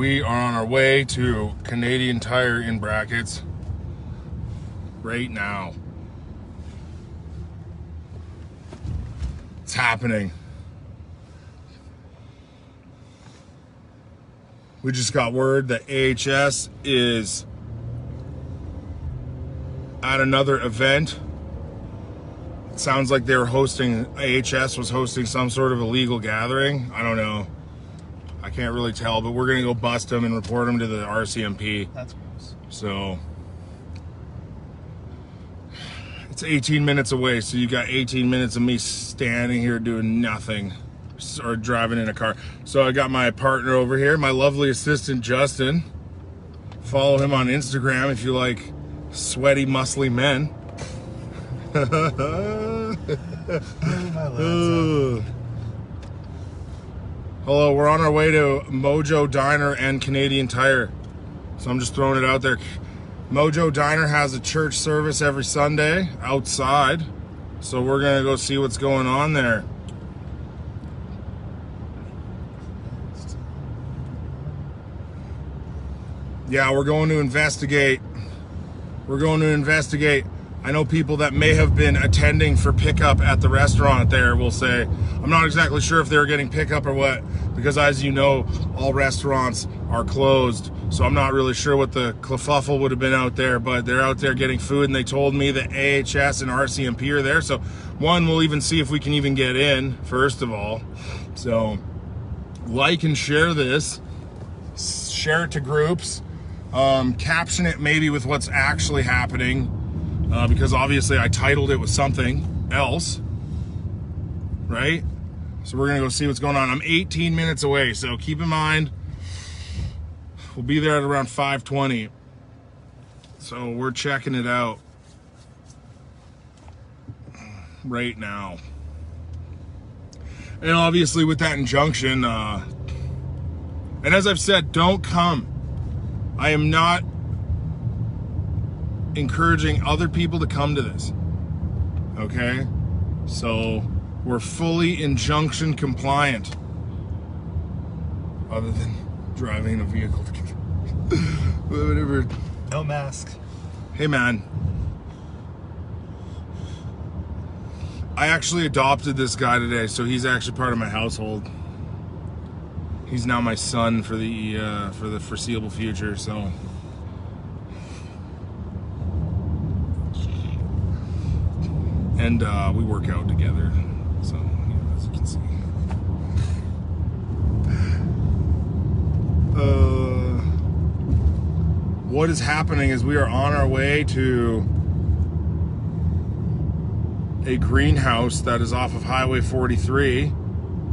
We are on our way to Canadian Tire in brackets right now. It's happening. We just got word that AHS is at another event. It sounds like they were AHS was hosting some sort of illegal gathering. I don't know. I can't really tell, but we're gonna go bust them and report them to the RCMP. That's gross. So it's 18 minutes away, so you got 18 minutes of me standing here doing nothing or driving in a car. So I got my partner over here, my lovely assistant Justin. Follow him on Instagram if you like sweaty, muscly men. Hello, we're on our way to Mojo Diner and Canadian Tire. So I'm just throwing it out there. Mojo Diner has a church service every Sunday outside. So we're gonna go see what's going on there. Yeah, we're going to investigate. We're going to investigate. I know people that may have been attending for pickup at the restaurant there will say, I'm not exactly sure if they were getting pickup or what, because as you know, all restaurants are closed. So I'm not really sure what the kerfuffle would have been out there, but they're out there getting food, and they told me that AHS and RCMP are there. So one, we'll even see if we can even get in, first of all. So like and share this, share it to groups, caption it maybe with what's actually happening, because obviously I titled it with something else, right? So we're gonna go see what's going on. I'm 18 minutes away, so keep in mind, we'll be there at around 5:20. So we're checking it out right now. And obviously with that injunction, and as I've said, don't come. I am not encouraging other people to come to this, okay? So we're fully injunction compliant, other than driving a vehicle. Whatever. No mask. Hey man, I actually adopted this guy today, so he's actually part of my household. He's now my son for the foreseeable future. So, and we work out together. So, as you can see. What is happening is we are on our way to a greenhouse that is off of Highway 43.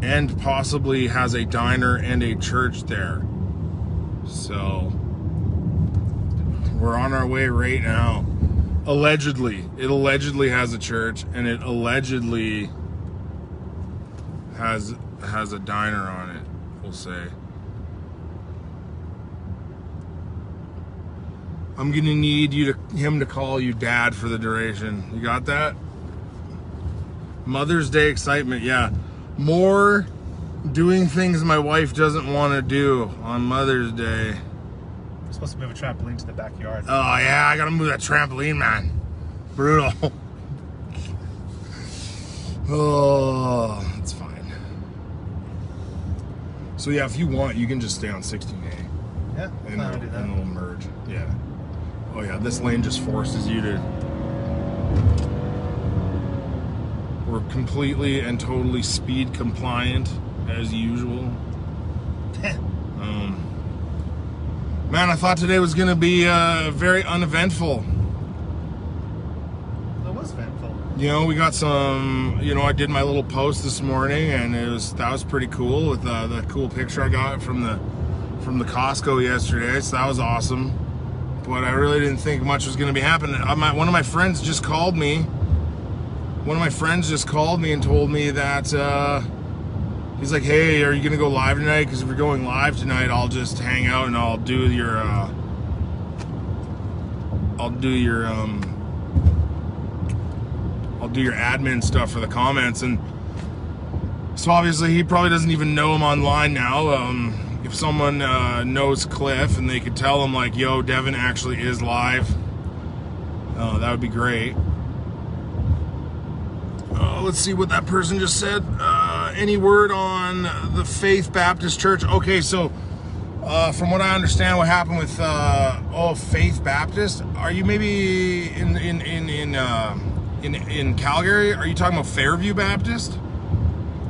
And possibly has a diner and a church there. So we're on our way right now. Allegedly, it allegedly has a church, and it allegedly has a diner on it, we'll say. I'm gonna need him to call you Dad for the duration. You got that? Mother's Day excitement, yeah. More doing things my wife doesn't want to do on Mother's Day. We're supposed to move a trampoline to the backyard. Oh yeah, I gotta move that trampoline, man. Brutal. Oh, it's fine. So yeah, if you want, you can just stay on 16A. Yeah, and it'll merge. Yeah. Oh yeah, this lane just forces you to. We're completely and totally speed compliant as usual. Man, I thought today was going to be very uneventful. It was eventful. You know, we got some. You know, I did my little post this morning, and that was pretty cool with the cool picture I got from the Costco yesterday. So that was awesome. But I really didn't think much was going to be happening. One of my friends just called me. One of my friends just called me and told me that he's like, hey, are you gonna go live tonight? Because if you're going live tonight, I'll just hang out and I'll do your admin stuff for the comments. And so obviously he probably doesn't even know I'm online now. if someone knows Cliff and they could tell him like, yo, Devin actually is live, that would be great. Let's see what that person just said. Any word on the Faith Baptist Church? Okay, so from what I understand, what happened with Faith Baptist? Are you maybe in Calgary? Are you talking about Fairview Baptist?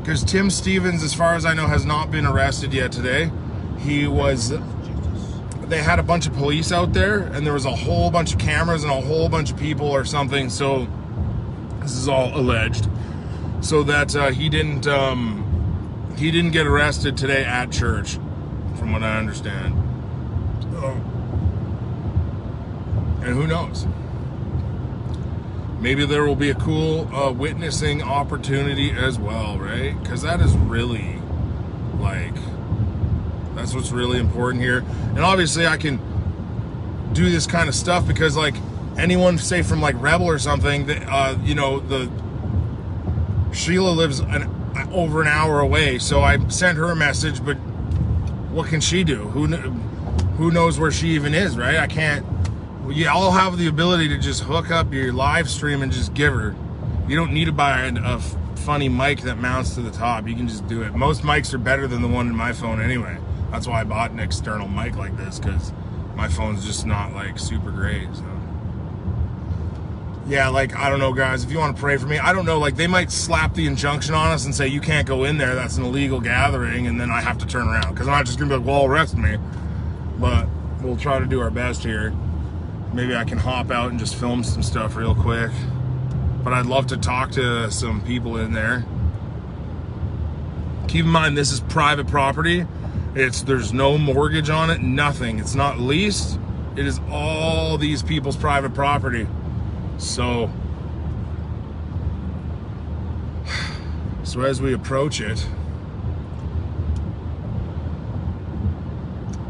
Because Tim Stevens, as far as I know, has not been arrested yet today. They had a bunch of police out there, and there was a whole bunch of cameras and a whole bunch of people or something. So this is all alleged. So that he didn't get arrested today at church, from what I understand. And who knows? Maybe there will be a cool witnessing opportunity as well, right? Because that is really, like, that's what's really important here. And obviously I can do this kind of stuff because, like, anyone, say, from, like, Rebel or something, that, you know, Sheila lives over an hour away, so I sent her a message, but what can she do? Who knows where she even is, right? I can't. You all have the ability to just hook up your live stream and just give her. You don't need to buy a funny mic that mounts to the top. You can just do it. Most mics are better than the one in my phone anyway. That's why I bought an external mic like this, because my phone's just not, like, super great, so. Yeah, like, I don't know, guys, if you want to pray for me, I don't know, like, they might slap the injunction on us and say, you can't go in there, that's an illegal gathering, and then I have to turn around, because I'm not just going to be like, well, arrest me. But we'll try to do our best here. Maybe I can hop out and just film some stuff real quick. But I'd love to talk to some people in there. Keep in mind, this is private property. There's no mortgage on it, nothing. It's not leased. It is all these people's private property. So as we approach it,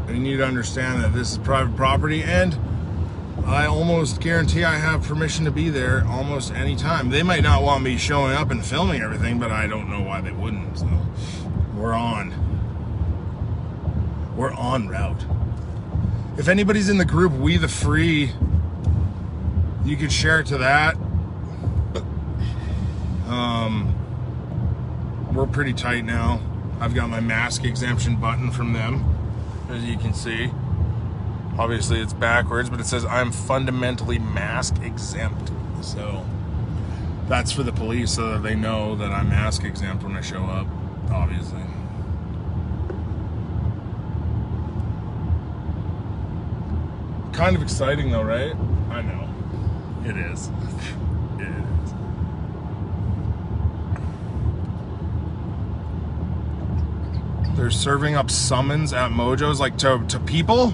you need to understand that this is private property, and I almost guarantee I have permission to be there almost any time. They might not want me showing up and filming everything, but I don't know why they wouldn't. So we're on route. If anybody's in the group We the Free, you could share it to that. We're pretty tight now. I've got my mask exemption button from them, as you can see. Obviously it's backwards, but it says I'm fundamentally mask exempt. So that's for the police, so that they know that I'm mask exempt when I show up, obviously. Kind of exciting though, right? I know. It is. It is. They're serving up summons at Mojo's, like to people?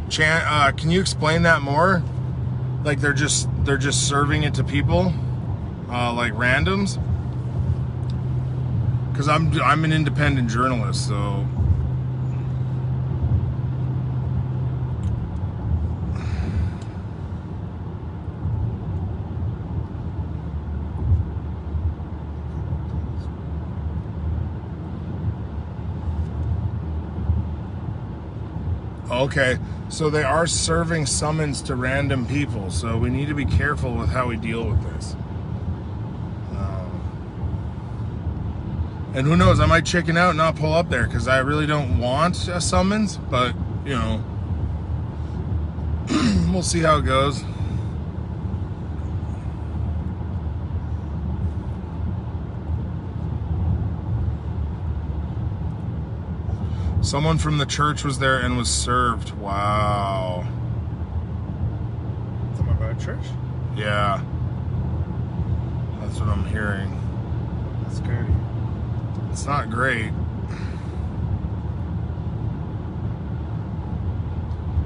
Can you explain that more? Like they're just serving it to people, like randoms? Because I'm an independent journalist, so. Okay, so they are serving summons to random people, so we need to be careful with how we deal with this. And who knows, I might chicken out and not pull up there, because I really don't want a summons, but, you know, we'll see how it goes. Someone from the church was there and was served. Wow. Someone about church? Yeah. That's what I'm hearing. That's scary. It's not great.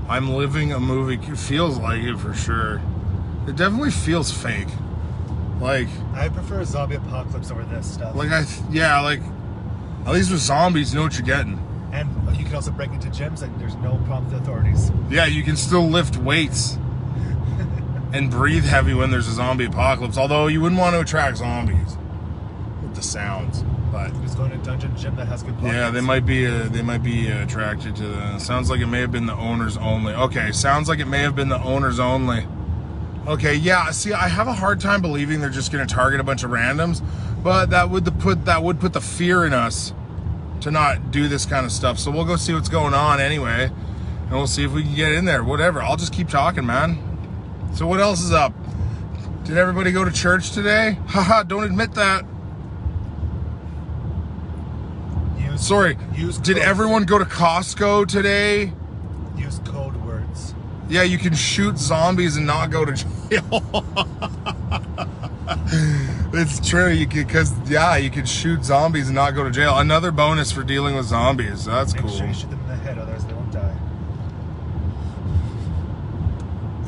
I'm living a movie. It feels like it for sure. It definitely feels fake. Like, I prefer zombie apocalypse over this stuff. like yeah, like, at least with zombies, you know what you're getting. And you can also break into gyms and there's no problem with the authorities. Yeah, you can still lift weights and breathe heavy when there's a zombie apocalypse. Although you wouldn't want to attract zombies with the sounds. But He's going to a dungeon gym that has good blockers. yeah, they might be attracted to that. Sounds like it may have been the owners only. Okay, sounds like it may have been the owners only. Okay, yeah. See, I have a hard time believing they're just going to target a bunch of randoms, but that would put the fear in us to not do this kind of stuff. So we'll go see what's going on anyway, and we'll see if we can get in there. Whatever. I'll just keep talking, man. So what else is up? Did everybody go to church today? Haha, don't admit that. Sorry, did everyone go to Costco today? Use code words. Yeah, you can shoot zombies and not go to jail. It's true, you can shoot zombies and not go to jail. Another bonus for dealing with zombies. That's cool. Make sure you shoot them in the head, otherwise they won't die.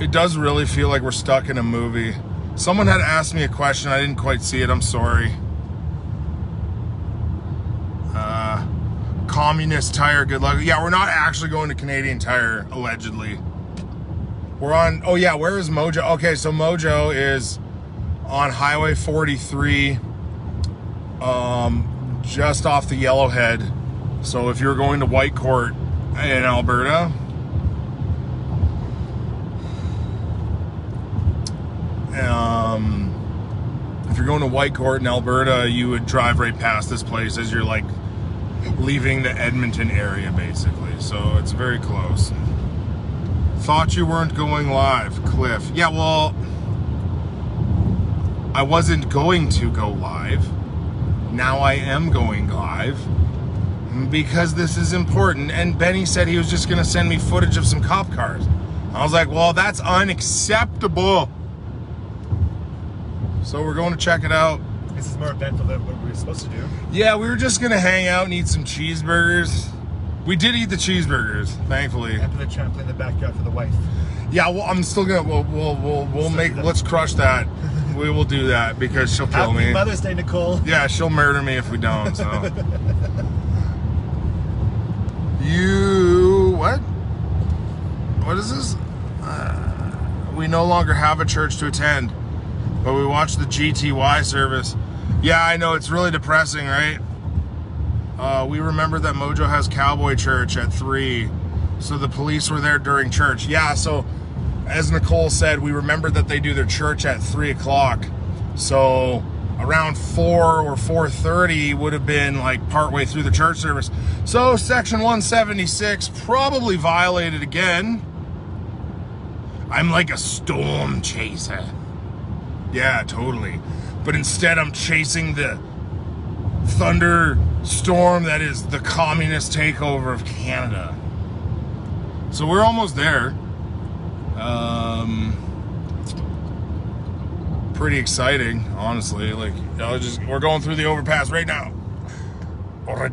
It does really feel like we're stuck in a movie. Someone had asked me a question, I didn't quite see it, I'm sorry. Communist Tire, good luck. Yeah, we're not actually going to Canadian Tire, allegedly. We're on, oh yeah, where is Mojo? Okay, so Mojo is on Highway 43, just off the Yellowhead. So if you're going to Whitecourt in Alberta, if you're going to Whitecourt in Alberta, you would drive right past this place as you're like leaving the Edmonton area, basically. So it's very close. Thought you weren't going live, Cliff. Yeah, well, I wasn't going to go live. Now I am going live because this is important. And Benny said he was just going to send me footage of some cop cars. I was like, well, that's unacceptable. So we're going to check it out. This is more eventful than what we were supposed to do. Yeah, we were just gonna hang out and eat some cheeseburgers. We did eat the cheeseburgers, thankfully. And put a trampoline in the backyard for the wife. Yeah, well, I'm still gonna. We'll make. Let's crush that. We will do that because she'll kill me. Happy Mother's Day, Nicole. Yeah, she'll murder me if we don't. So. You what? What is this? We no longer have a church to attend, but we watched the GTY service. Yeah, I know, it's really depressing, right? We remember that Mojo has Cowboy Church at 3, so the police were there during church. Yeah, so as Nicole said, we remembered that they do their church at 3 o'clock. So around 4 or 4:30 would have been like partway through the church service. So section 176 probably violated again. I'm like a storm chaser. Yeah, totally. But instead I'm chasing the thunderstorm that is the communist takeover of Canada. So we're almost there. Pretty exciting, honestly. Like, we're going through the overpass right now. Okay,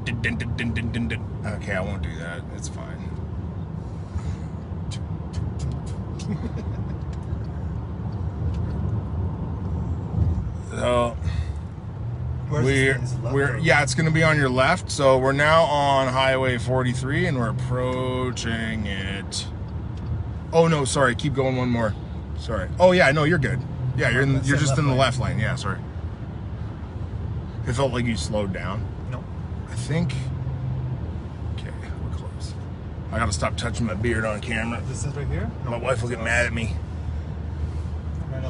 I won't do that. It's fine. So yeah, it's going to be on your left. So we're now on Highway 43 and we're approaching it. Oh no, sorry, keep going one more. Sorry. Oh yeah, no, you're good. Yeah, you're just in the left lane. Yeah, sorry. It felt like you slowed down. No. I think. Okay, we're close. I gotta stop touching my beard on camera. This is right here? My wife will get mad at me.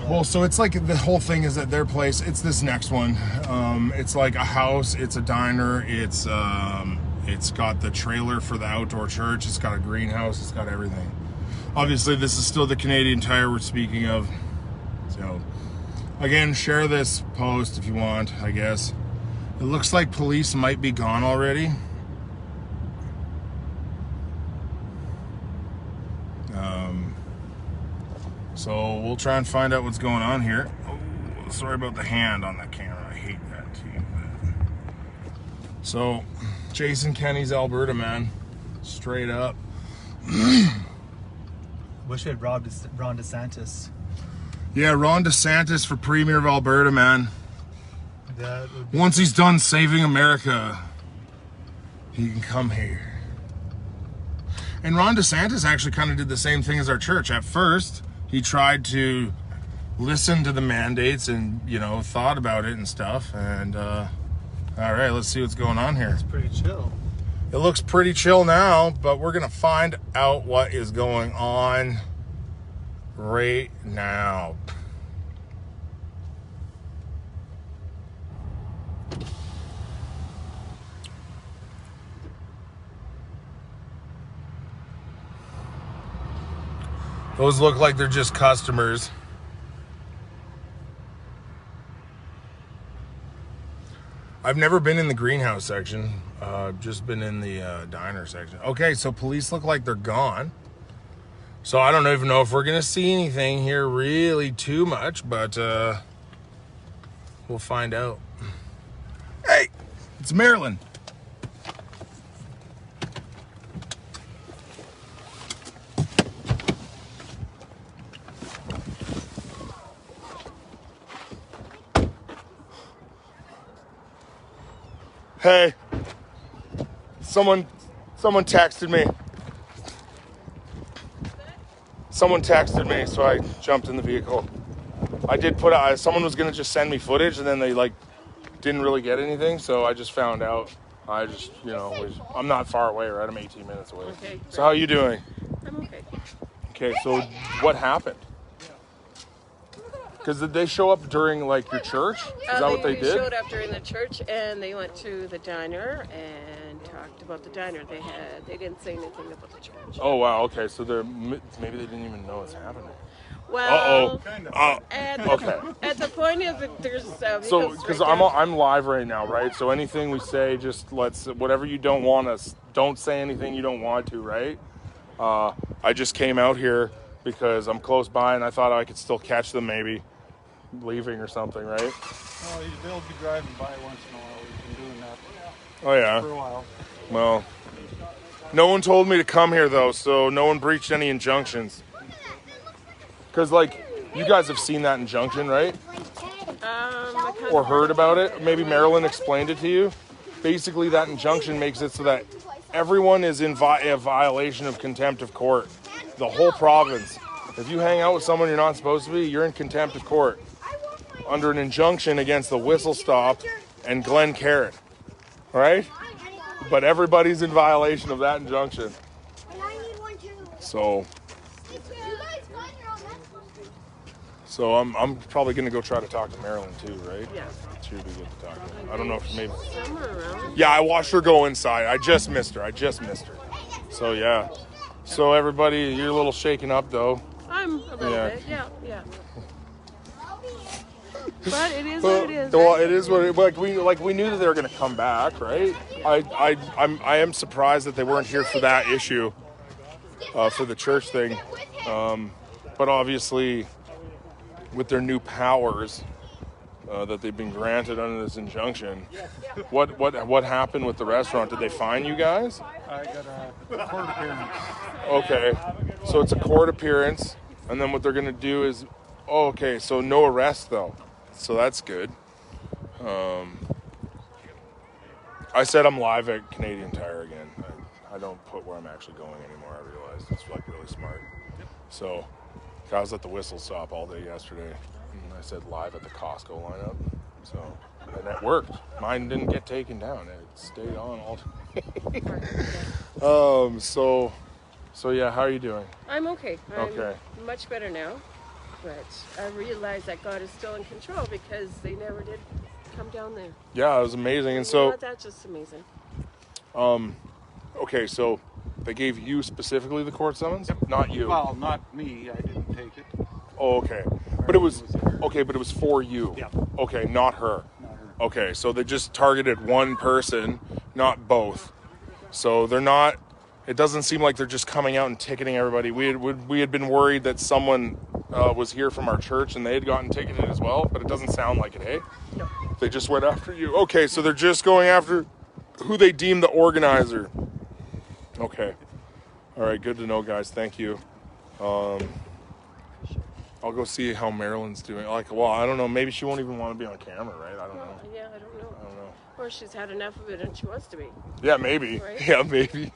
Well, so it's like the whole thing is at their place. It's this next one. It's like a house. It's a diner. It's got the trailer for the outdoor church. It's got a greenhouse. It's got everything. Obviously, this is still the Canadian Tire we're speaking of. So, again, share this post if you want, I guess. It looks like police might be gone already. So we'll try and find out what's going on here. Oh, sorry about the hand on that camera. I hate that too. So, Jason Kenney's Alberta, man. Straight up. Wish we had Ron DeSantis. Yeah, Ron DeSantis for Premier of Alberta, man. Once he's done saving America, he can come here. And Ron DeSantis actually kind of did the same thing as our church. At first, he tried to listen to the mandates and, thought about it and stuff. And All right, let's see what's going on here. It's pretty chill. It looks pretty chill now, but we're gonna find out what is going on right now. Those look like they're just customers. I've never been in the greenhouse section. Just been in the diner section. Okay, so police look like they're gone. So I don't even know if we're gonna see anything here really too much, but we'll find out. Hey, it's Marilyn. Hey, someone texted me. Someone texted me, so I jumped in the vehicle. I did put out, someone was gonna just send me footage, and then they like didn't really get anything, so I just found out. I just, I'm not far away, right? I'm 18 minutes away. Okay. So how are you doing? I'm okay. Okay, so what happened? Because did they show up during like your church? Is that what they did? They showed up during the church, and they went to the diner and talked about the diner. They didn't say anything about the church. Oh wow. Okay, so maybe they didn't even know it's happening. Well, okay. At the point of it, there's so because I'm live right now, right? So anything we say, just whatever you don't want us, don't say anything you don't want to, right? I just came out here because I'm close by and I thought I could still catch them maybe leaving or something, right? Well, they'll be driving by once in a while. We've been doing that Oh yeah. for a while. Well, no one told me to come here though, so no one breached any injunctions. Because like, you guys have seen that injunction, right? Or heard about it? Maybe Marilyn explained it to you. Basically, that injunction makes it so that everyone is in a violation of contempt of court. The whole province. If you hang out with someone you're not supposed to be, you're in contempt of court. Under an injunction against the Whistle Stop and Glen Carrot. Right? But everybody's in violation of that injunction. So I'm probably going to go try to talk to Marilyn too, right? Yeah. She would be good to talk to. I don't know if maybe... Somewhere around. Yeah, I watched her go inside. I just missed her. So yeah. So everybody, you're a little shaken up though. I'm a little bit. Yeah. But it is what it is. Well, right? it is what we knew that they were going to come back, right? I am surprised that they weren't here for that issue, for the church thing. But obviously, with their new powers that they've been granted under this injunction, what happened with the restaurant? Did they fine you guys? I got a court appearance. Okay, so it's a court appearance, and then what they're going to do is, so no arrest though. So that's good. I said I'm live at Canadian Tire again. I don't put where I'm actually going anymore. I realized it's like really smart. So I was at the Whistle Stop all day yesterday, and I said live at the Costco lineup. So and that worked. Mine didn't get taken down. It stayed on all day. So yeah, how are you doing? I'm okay. Okay. I'm much better now. But I realize that God is still in control because they never did come down there. Yeah, it was amazing. And so That's just amazing. okay, so they gave you specifically the court summons? Yep. Not you. Well, not me. I didn't take it. Oh, okay. But it was for you. Yeah. Okay, not her. Not her. Okay, so they just targeted one person, not both. So they're not. It doesn't seem like they're just coming out and ticketing everybody. We had been worried that someone was here from our church and they had gotten ticketed as well, but it doesn't sound like it, hey? No. They just went after you. Okay, so they're just going after who they deem the organizer. Okay. All right, good to know, guys. Thank you. I'll go see how Marilyn's doing. I don't know. Maybe she won't even want to be on camera, right? I don't know. Yeah, I don't know. Or she's had enough of it and she wants to be. Yeah, maybe. Right? Yeah, maybe.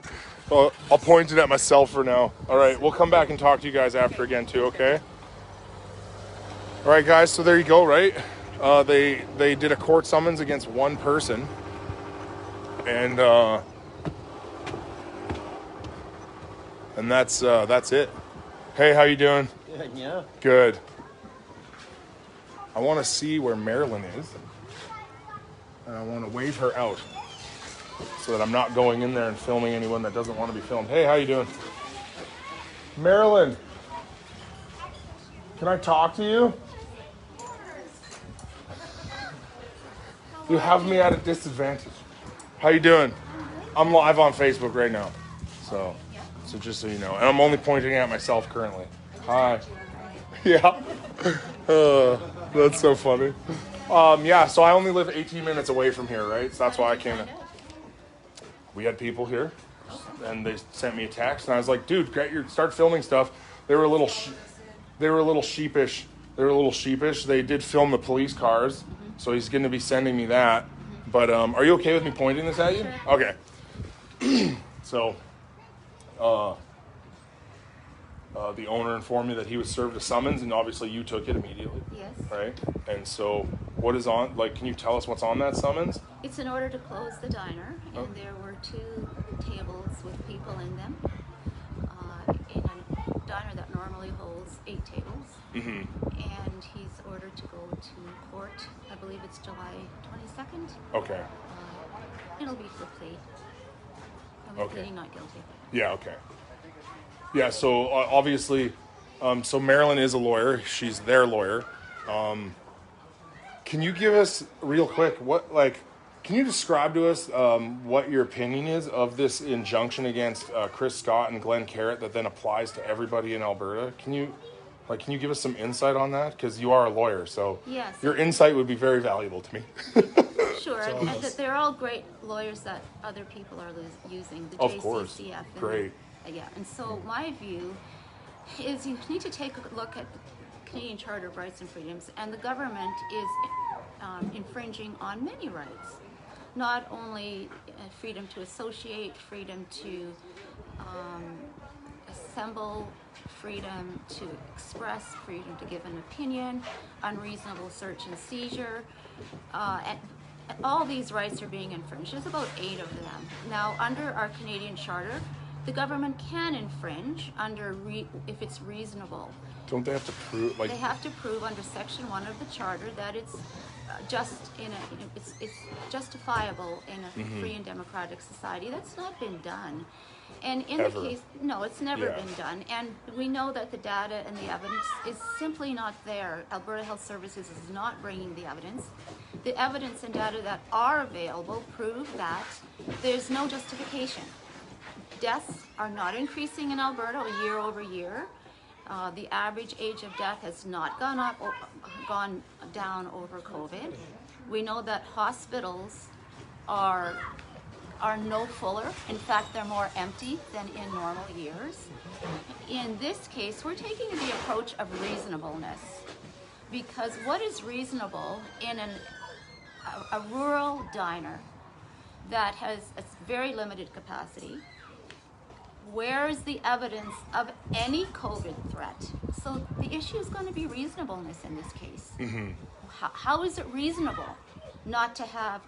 I'll point it at myself for now. All right, we'll come back and talk to you guys after again too, okay? All right, guys, so there you go, right? They did a court summons against one person. And that's it. Hey, how you doing? Good, yeah. Good. I want to see where Marilyn is, and I want to wave her out so that I'm not going in there and filming anyone that doesn't want to be filmed. Hey, how you doing? Marilyn, can I talk to you? You have me at a disadvantage. How you doing? I'm live on Facebook right now, so just so you know, and I'm only pointing at myself currently. Hi. Yeah. That's so funny. Yeah, so I only live 18 minutes away from here, right? So that's why I came in. We had people here, and they sent me a text, and I was like, "Dude, start filming stuff." They were a little sheepish. They did film the police cars, so he's going to be sending me that. But are you okay with me pointing this at you? Sure. Okay. So, the owner informed me that he was served a summons, and obviously you took it immediately. Yes. Right? And so, what is on, can you tell us what's on that summons? It's in order to close the diner, and there were 2 tables with people in them. In a diner that normally holds 8 tables. Mm-hmm. And he's ordered to go to court. I believe it's July 22nd. Okay. It'll be for plea. He'll be Okay. pleading not guilty. Yeah, okay. Yeah, so obviously, so Marilyn is a lawyer. She's their lawyer. Can you give us, real quick, can you describe to us what your opinion is of this injunction against Chris Scott and Glenn Carrott that then applies to everybody in Alberta? Can you give us some insight on that? Because you are a lawyer, so Yes. your insight would be very valuable to me. Sure, and that they're all great lawyers that other people are using. The Of course. JCCF. Great. Yeah, and so my view is you need to take a look at the Canadian Charter of Rights and Freedoms, and the government is infringing on many rights. Not only freedom to associate, freedom to assemble, freedom to express, freedom to give an opinion, unreasonable search and seizure, and all these rights are being infringed. There's about 8 of them. Now, under our Canadian Charter, the government can infringe if it's reasonable. Don't they have to prove, They have to prove under Section 1 of the Charter that it's it's justifiable in a free and democratic society. That's not been done. And in Ever. the case, no, it's never Yeah. been done. And we know that the data and the evidence is simply not there. Alberta Health Services is not bringing the evidence. The evidence and data that are available prove that there's no justification. Deaths are not increasing in Alberta year over year. The average age of death has not gone down over COVID. We know that hospitals are no fuller. In fact, they're more empty than in normal years. In this case, we're taking the approach of reasonableness, because what is reasonable in a rural diner that has a very limited capacity? Where is the evidence of any COVID threat? So the issue is going to be reasonableness in this case. Mm-hmm. How is it reasonable not to have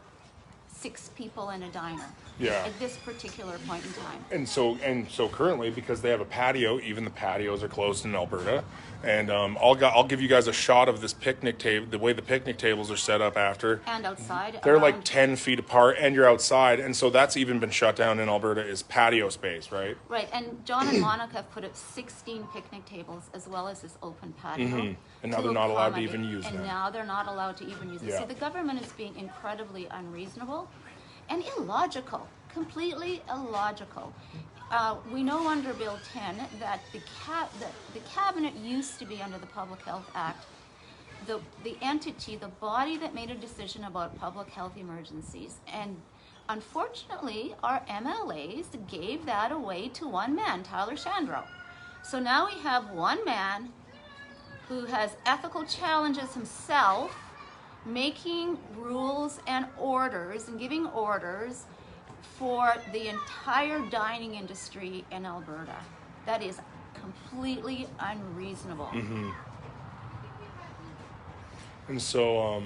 6 people in a diner at this particular point in time? And so currently, because they have a patio, even the patios are closed in Alberta. And I'll give you guys a shot of this picnic table, the way the picnic tables are set up after. And outside. They're like 10 feet apart, and you're outside. And so that's even been shut down in Alberta, is patio space, right? Right, and John and Monica have put up 16 picnic tables as well as this open patio. Mm-hmm. And now to they're not allowed to accommodate- even use And them. now they're not allowed to even use it. Yeah. See, the government is being incredibly unreasonable and illogical, completely illogical. We know under Bill 10 that the cabinet used to be under the Public Health Act, the entity, the body that made a decision about public health emergencies. And unfortunately, our MLAs gave that away to one man, Tyler Shandro. So now we have one man who has ethical challenges himself, making rules and orders and giving orders for the entire dining industry in Alberta. That is completely unreasonable. Mm-hmm. And so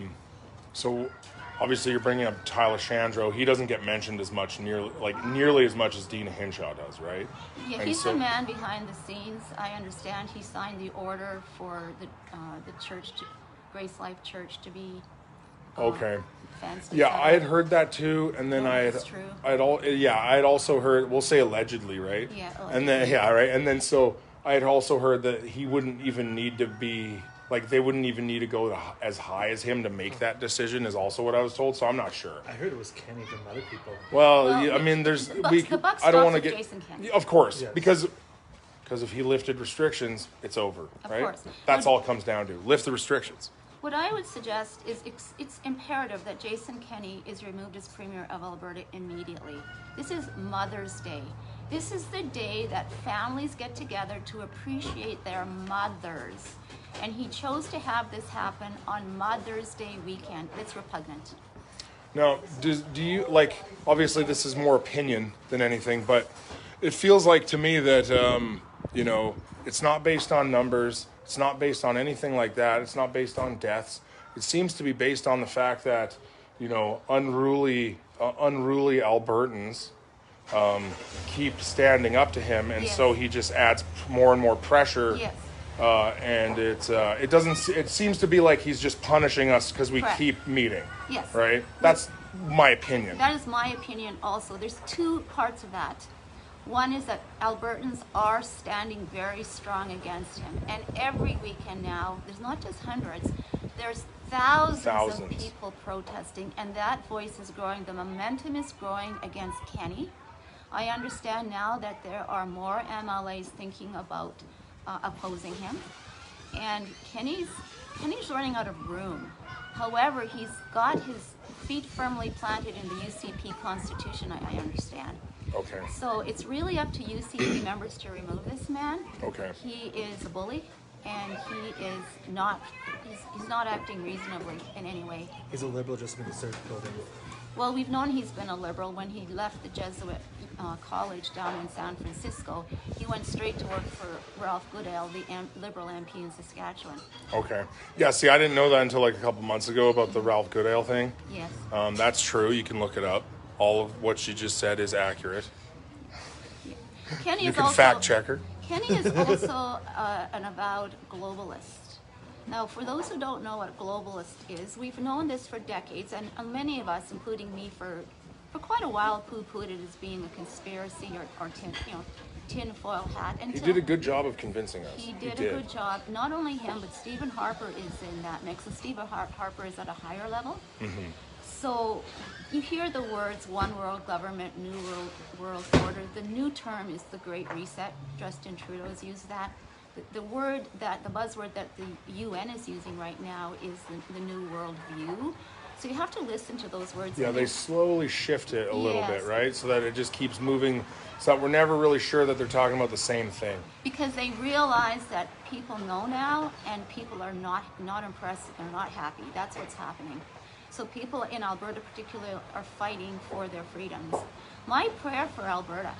obviously you're bringing up Tyler Shandro. He doesn't get mentioned as much, nearly as much as Dina Hinshaw does, right? Yeah, And he's so- the man behind the scenes. I understand he signed the order for the church, Grace Life Church, to be Okay. fenced. Yeah, etc. I had heard that too, and then I It's true. had also heard, we'll say allegedly, right? Yeah, And then right, and then so I had also heard that he wouldn't even need to be like they wouldn't even need to go as high as him to make that decision. Is also what I was told. So I'm not sure. I heard it was Kenny from other people. Well, yeah, I mean, there's the buck I don't stops want to with get Jason Kenney. of course Yes. because if he lifted restrictions, it's over, Of right? course. That's Now- all it comes down to. Lift the restrictions. What I would suggest is it's imperative that Jason Kenney is removed as Premier of Alberta immediately. This is Mother's Day. This is the day that families get together to appreciate their mothers. And he chose to have this happen on Mother's Day weekend. It's repugnant. Now, do you, like, obviously this is more opinion than anything, but it feels like to me that, it's not based on numbers. It's not based on anything like that. It's not based on deaths. It seems to be based on the fact that, unruly Albertans keep standing up to him, and Yes. so he just adds more and more pressure. Yes. And it seems to be like he's just punishing us because we Correct. keep meeting. Yes. Right? That's my opinion. That is my opinion also. There's two parts of that. One is that Albertans are standing very strong against him. And every weekend now, there's not just hundreds, there's thousands of people protesting, and that voice is growing. The momentum is growing against Kenny. I understand now that there are more MLAs thinking about opposing him. And Kenny's running out of room. However, he's got his feet firmly planted in the UCP Constitution, I understand. Okay. So it's really up to UCP members to remove this man. Okay. He is a bully, and he's not acting reasonably in any way. He's a liberal just been served building. Well, we've known he's been a liberal. When he left the Jesuit college down in San Francisco, he went straight to work for Ralph Goodale, the Liberal MP in Saskatchewan. Okay. Yeah, see, I didn't know that until like a couple months ago about the Ralph Goodale thing. Yes. That's true. You can look it up. All of what she just said is accurate. Kenny You is can also, fact check her. Kenny is also an avowed globalist. Now, for those who don't know what globalist is, we've known this for decades, and many of us, including me, for quite a while, poo-pooed it as being a conspiracy or tinfoil hat. He did a good job of convincing us. He did a good job. Not only him, but Stephen Harper is in that mix. And Stephen Harper is at a higher level. Mm-hmm. So you hear the words one world government, new world order. The new term is the Great Reset. Justin Trudeau's used that. The buzzword that the UN is using right now is the new world view. So you have to listen to those words. Yeah, they slowly shift it a little Yes. bit, right? So that it just keeps moving, so that we're never really sure that they're talking about the same thing. Because they realize that people know now, and people are not impressed, they're not happy. That's what's happening. So people in Alberta particularly are fighting for their freedoms. My prayer for Alberta,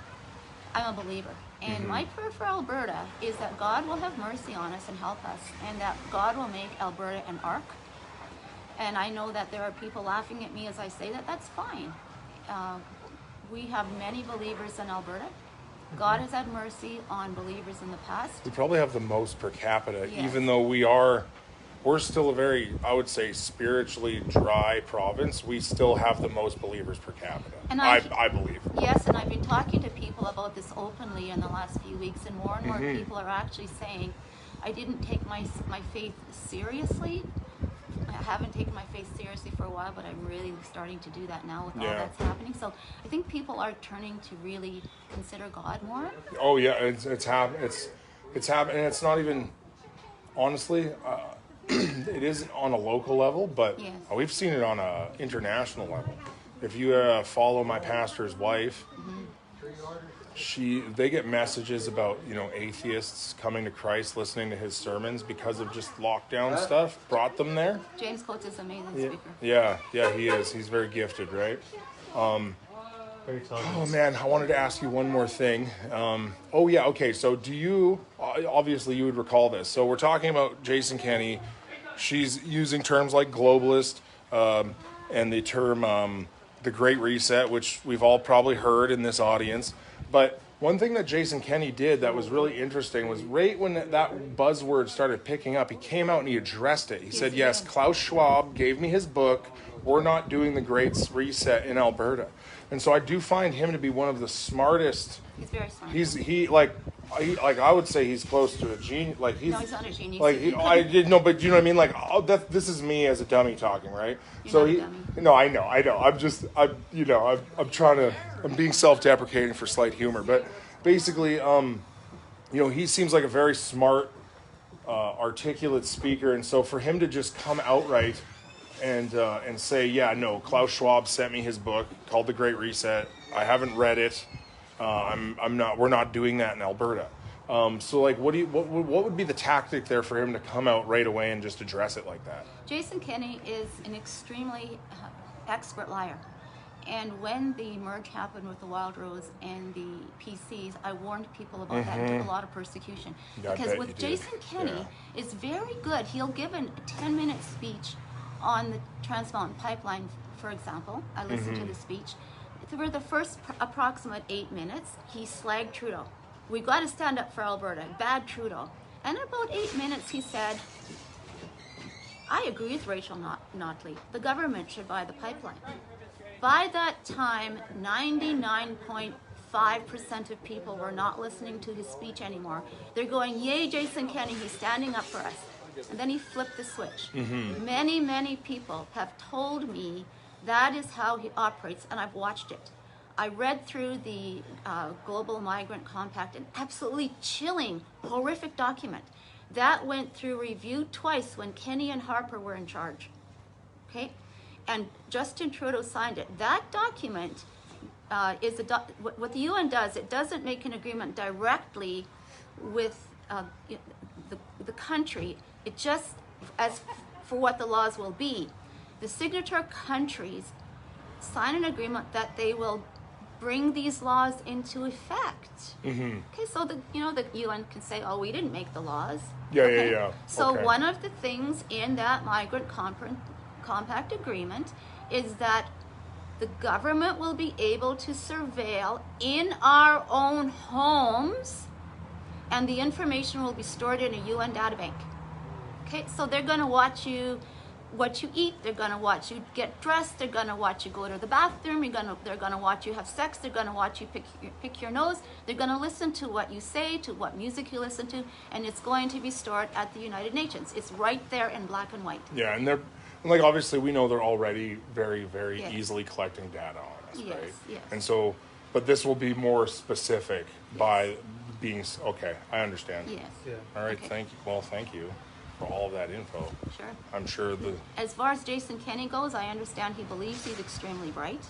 I'm a believer, and my prayer for Alberta is that God will have mercy on us and help us, and that God will make Alberta an ark. And I know that there are people laughing at me as I say that. That's fine. We have many believers in Alberta. God has had mercy on believers in the past. We probably have the most per capita, Yes. even though we're still a very, I would say, spiritually dry province. We still have the most believers per capita. And I believe. Yes, and I've been talking to people about this openly in the last few weeks, and more people are actually saying, I didn't take my faith seriously. I haven't taken my faith seriously for a while, but I'm really starting to do that now with all that's happening. So I think people are turning to really consider God more. Oh yeah, it's happening. It's happening. It's not even, honestly, it is on a local level, but Yes. we've seen it on a international level. If you follow my pastor's wife, they get messages about atheists coming to Christ, listening to his sermons because of just lockdown stuff. Brought them there. James Coates is an amazing speaker. Yeah, he is. He's very gifted, right? Very tall. Oh man, I wanted to ask you one more thing. Okay. So do you? Obviously, you would recall this. So we're talking about Jason Kenney. She's using terms like globalist. and the term the Great Reset, which we've all probably heard in this audience. But one thing that Jason Kenney did that was really interesting was right when that buzzword started picking up, he came out and he addressed it. He said, yes, Klaus Schwab gave me his book, We're Not Doing the Great Reset in Alberta. And so I do find him to be one of the smartest. He's very smart. I would say he's close to a genius. Like he's not a genius. Like I did no, but you know what I mean. Like this is me as a dummy talking, right? You're not a dummy. No, I know. I'm being self-deprecating for slight humor, but basically, he seems like a very smart, articulate speaker, and so for him to just come outright and say, yeah, no, Klaus Schwab sent me his book called The Great Reset. I haven't read it. We're not doing that in Alberta. So like, what would be the tactic there for him to come out right away and just address it like that? Jason Kenney is an extremely expert liar. And when the merge happened with the Wild Rose and the PCs, I warned people about that. It took a lot of persecution. Yeah, because with Jason Kenney, it's very good. He'll give a 10-minute speech on the Trans Mountain Pipeline, for example. I listened to the speech. For the first approximate 8 minutes, he slagged Trudeau. We got to stand up for Alberta. Bad Trudeau. And in about 8 minutes, he said, I agree with Rachel Notley. The government should buy the pipeline. By that time, 99.5% of people were not listening to his speech anymore. They're going, yay, Jason Kenney, he's standing up for us. And then he flipped the switch. Many, many people have told me that is how he operates, and I've watched it. I read through the Global Migrant Compact, an absolutely chilling, horrific document. That went through review twice when Kenney and Harper were in charge. Okay? And Justin Trudeau signed it. That document is what the UN does. It doesn't make an agreement directly with the country. It just, as for what the laws will be, the signatory countries sign an agreement that they will bring these laws into effect. Okay, so the UN can say, "Oh, we didn't make the laws." Yeah. So okay. one of the things in that migrant compact agreement is that the government will be able to surveil in our own homes, and the information will be stored in a UN databank. Okay, so they're going to watch you, what you eat. They're going to watch you get dressed. They're going to watch you go to the bathroom. They're going to watch you have sex. They're going to watch you pick your nose. They're going to listen to what you say, to what music you listen to, and it's going to be stored at the United Nations. It's right there in black and white. Yeah, and like obviously we know they're already very, very easily collecting data on us, right? Yes. And so, but this will be more specific by being okay. I understand. Yes. Yeah. All right. Okay. Thank you. Well, thank you for all of that info. Sure. I'm sure As far as Jason Kenney goes, I understand he believes he's extremely bright.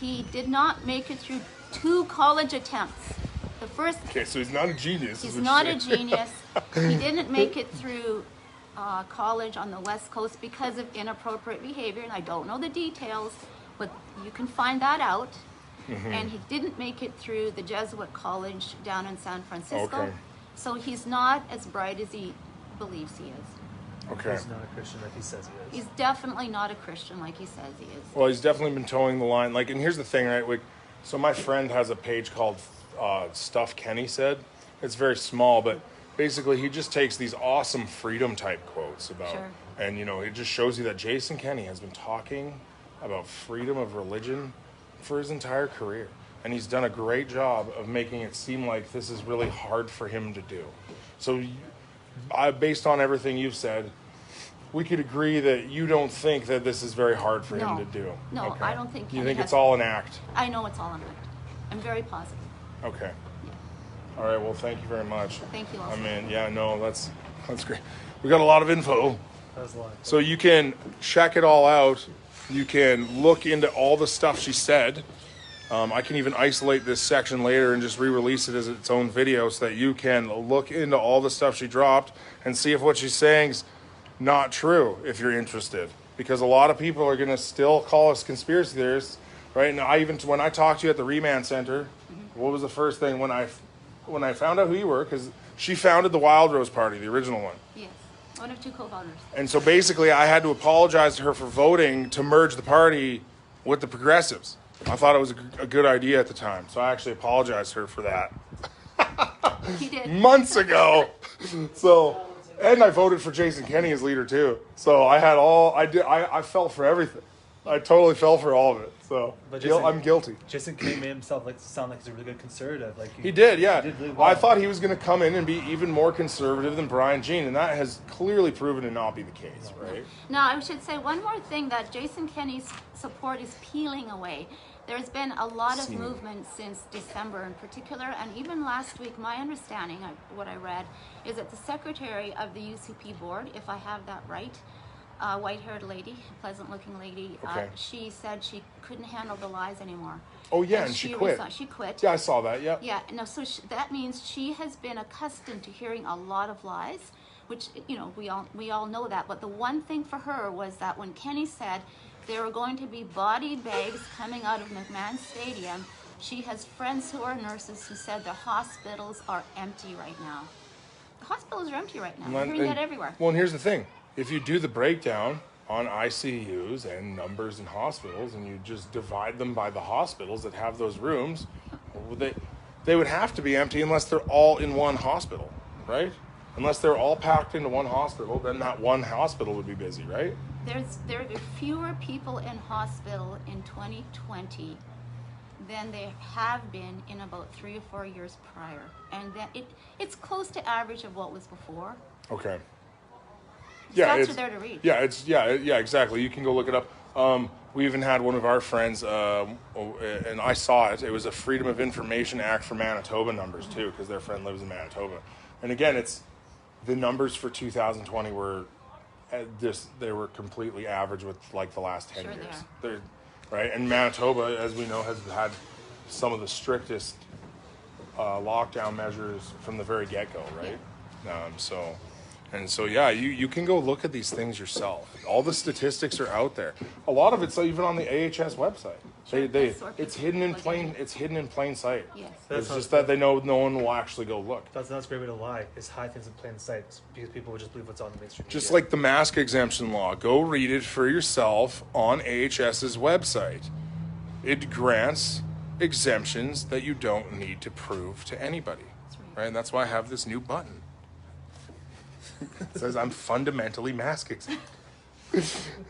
He did not make it through 2 college attempts. The first. Okay, so he's not a genius. He's not a genius. He didn't make it through college on the West Coast because of inappropriate behavior, and I don't know the details, but you can find that out. And he didn't make it through the Jesuit college down in San Francisco. Okay. So he's not as bright as he believes he is. Okay. He's not a Christian like he says he is. He's definitely not a Christian like he says he is. Well, he's definitely been towing the line. Like, and here's the thing, right? Like, so my friend has a page called Stuff Kenny Said. It's very small, but basically he just takes these awesome freedom type quotes about, and it just shows you that Jason Kenney has been talking about freedom of religion for his entire career. And he's done a great job of making it seem like this is really hard for him to do. So based on everything you've said, we could agree that you don't think that this is very hard for him to do. No, Okay. I don't think You think it's all an act? I know it's all an act. I'm very positive. Okay. Yeah. All right, well, thank you very much. Thank you I also. mean, yeah, no, that's great. We got a lot of info. That was a lot. So you can check it all out. You can look into all the stuff she said. I can even isolate this section later and just re-release it as its own video so that you can look into all the stuff she dropped and see if what she's saying is not true if you're interested. Because a lot of people are going to still call us conspiracy theorists, right? And when I talked to you at the Remand Center, what was the first thing when I found out who you were? Because she founded the Wild Rose Party, the original one. Yes. One of two co-founders. And so basically I had to apologize to her for voting to merge the party with the Progressives. I thought it was a good idea at the time. So I actually apologized to her for that. He did. Months ago. So, and I voted for Jason Kenney as leader too. So I fell for everything. I totally fell for all of it. So But Jason- I'm guilty. Jason Kenney made himself sound like he's a really good conservative. Like He did, yeah. He did really well. I thought he was going to come in and be even more conservative than Brian Jean, and that has clearly proven to not be the case, right? Now, I should say one more thing, that Jason Kenney's support is peeling away. There's been a lot of movement since December in particular, and even last week, my understanding of what I read is that the secretary of the UCP board, if I have that right, white-haired lady, pleasant-looking lady, Okay. she said she couldn't handle the lies anymore. Oh, yeah, and she quit. She quit. Yeah, I saw that, yeah. Yeah, no, so that means she has been accustomed to hearing a lot of lies, which, you know, we all know that. But the one thing for her was that when Kenny said there were going to be body bags coming out of McMahon Stadium, she has friends who are nurses who said the hospitals are empty right now. The hospitals are empty right now. We're hearing that everywhere. Well, and here's the thing. If you do the breakdown on ICUs and numbers in hospitals, and you just divide them by the hospitals that have those rooms, they would have to be empty unless they're all in one hospital, right? Unless they're all packed into one hospital, then that one hospital would be busy, right? There are fewer people in hospital in 2020 than there have been in about 3 or 4 years prior, and that it's close to average of what was before. Okay. Stats are there to read. Yeah, exactly. You can go look it up. We even had one of our friends, and I saw it. It was a Freedom of Information Act for Manitoba numbers too, because their friend lives in Manitoba. And again, it's the numbers for 2020 were they were completely average with like the last 10 Sure years. they are. Right, and Manitoba, as we know, has had some of the strictest lockdown measures from the very get-go, right? So yeah, you can go look at these things yourself. All the statistics are out there. A lot of it's even on the AHS website. It's hidden in plain sight. Yes. It's just that they know no one will actually go look. That's a great way to lie, is hide things in plain sight, because people would just believe what's on the mainstream media. Just like the mask exemption law. Go read it for yourself on AHS's website. It grants exemptions that you don't need to prove to anybody. Right? And that's why I have this new button. It says I'm fundamentally mask exempt.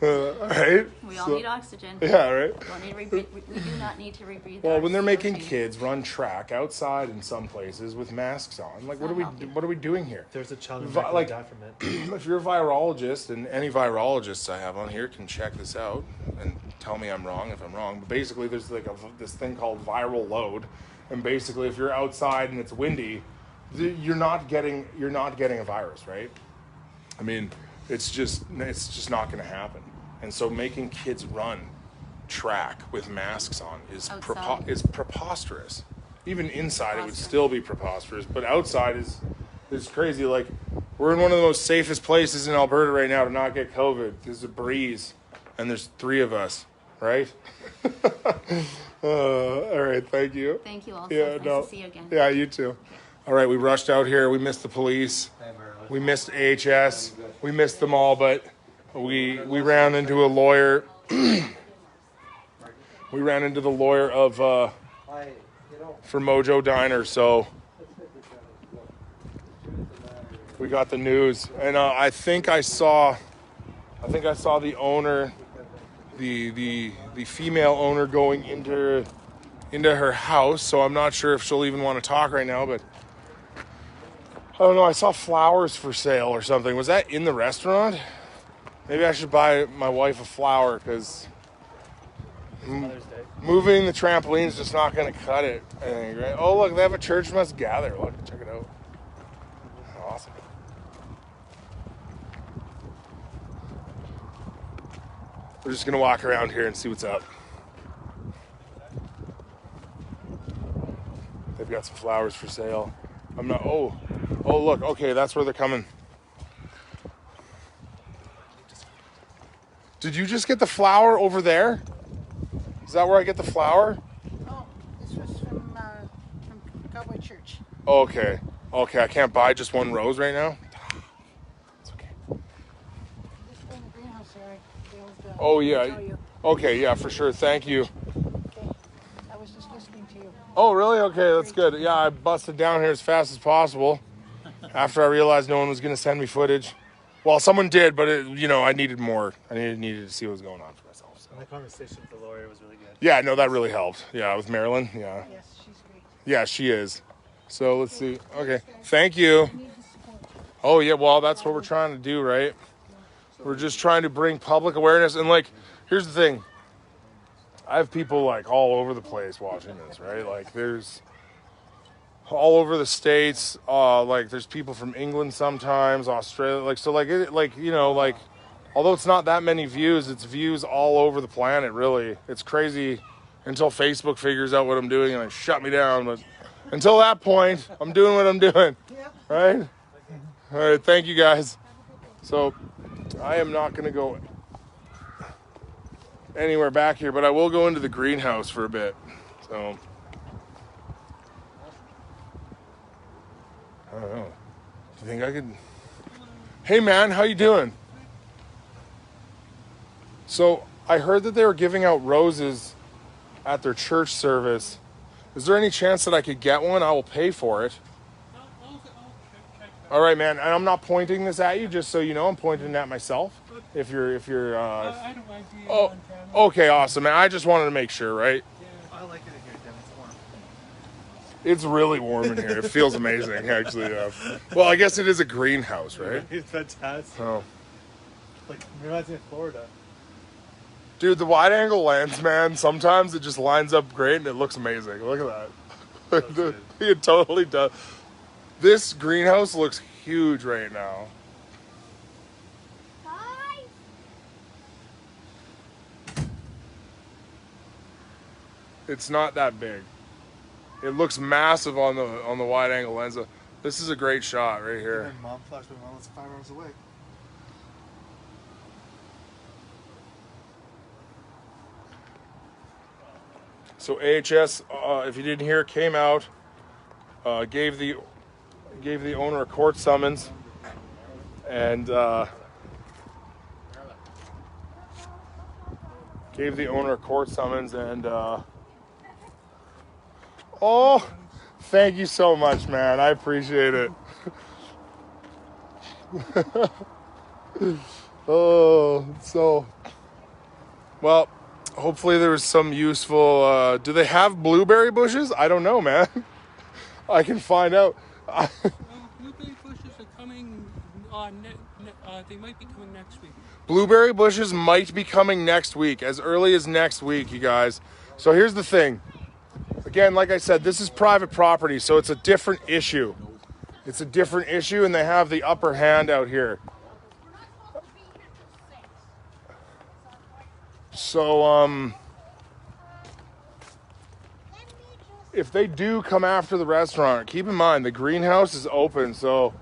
Right? We all need oxygen. Yeah, right? We do not need to rebreathe. Well, when they're making CO2. kids run track outside in some places with masks on, like what are we doing here? There's a child who like, die from it. If you're a virologist, and any virologists I have on here can check this out and tell me I'm wrong if I'm wrong. But basically, there's like this thing called viral load, and basically, if you're outside and it's windy, you're not getting a virus, right? I mean, it's just not going to happen. And so, making kids run track with masks on is preposterous. Even inside, it would still be preposterous, but outside is crazy. Like, we're in one of the most safest places in Alberta right now to not get COVID. There's a breeze, and there's 3 of us, right? All right, thank you. Thank you also. Yeah, Nice to see you again. Yeah, you too. All right, we rushed out here. We missed the police. We missed AHS. We missed them all, but we ran into a lawyer. We ran into the lawyer of for Mojo Diner, so we got the news. And I think I saw the owner, the female owner going into her house. So I'm not sure if she'll even want to talk right now, but I don't know. I saw flowers for sale or something. Was that in the restaurant? Maybe I should buy my wife a flower, because Mother's Day. moving the trampoline is just not going to cut it, I think, right? Oh, look, they have a church must gather. Look, check it out. Awesome. We're just going to walk around here and see what's up. They've got some flowers for sale. I'm not, oh, look, okay, that's where they're coming. Did you just get the flower over there? Is that where I get the flower? Oh, this was from Cowboy Church. Okay, I can't buy just one rose right now? It's okay. Oh, yeah. Okay, yeah, for sure. Thank you. I was just listening to you. Oh, really? Okay, that's good. Yeah, I busted down here as fast as possible after I realized no one was going to send me footage. Well, someone did, but I needed more. I needed to see what was going on for myself. So. And the conversation with the lawyer was really good. Yeah, no, that really helped. Yeah, with Marilyn. Yeah. Yes, she's great. Yeah, she is. So let's see. Okay, thank you. I need the support. Oh, yeah, well, that's what we're trying to do, right? We're just trying to bring public awareness. And, like, here's the thing. I have people, like, all over the place watching this, right? Like, there's all over the States. Like, there's people from England sometimes, Australia. Like, so, like, although it's not that many views, it's views all over the planet, really. It's crazy until Facebook figures out what I'm doing and they shut me down. But until that point, I'm doing what I'm doing, right? All right, thank you, guys. So I am not going to go anywhere back here, but I will go into the greenhouse for a bit. So I don't know. Do you think I could? Hey, man, how you doing? So I heard that they were giving out roses at their church service. Is there any chance that I could get one? I will pay for it. All right, man. And I'm not pointing this at you, just so you know. I'm pointing it at myself. If you're. I don't mind being Oh, on camera. okay, awesome, man. I just wanted to make sure, right? I like it in here, Devin. It's warm. It's really warm in here. It feels amazing, actually. Well, I guess it is a greenhouse, right? It's fantastic. Oh. Like, it reminds me of Florida. Dude, the wide angle lens, man, sometimes it just lines up great and it looks amazing. Look at that. It totally does. This greenhouse looks huge right now. It's not that big. It looks massive on the wide angle lens. This is a great shot right here. And Mom flashed, but Mom was 5 hours away. So AHS, if you didn't hear, came out, gave the owner a court summons, and oh, thank you so much, man. I appreciate it. Oh, so well. Hopefully there was some useful, do they have blueberry bushes? I don't know, man. I can find out. Blueberry bushes are coming they might be coming next week. Blueberry bushes might be coming next week, as early as next week, you guys. So here's the thing. Again, like I said, this is private property, so it's a different issue. It's a different issue, and they have the upper hand out here. So, if they do come after the restaurant, keep in mind the greenhouse is open. So,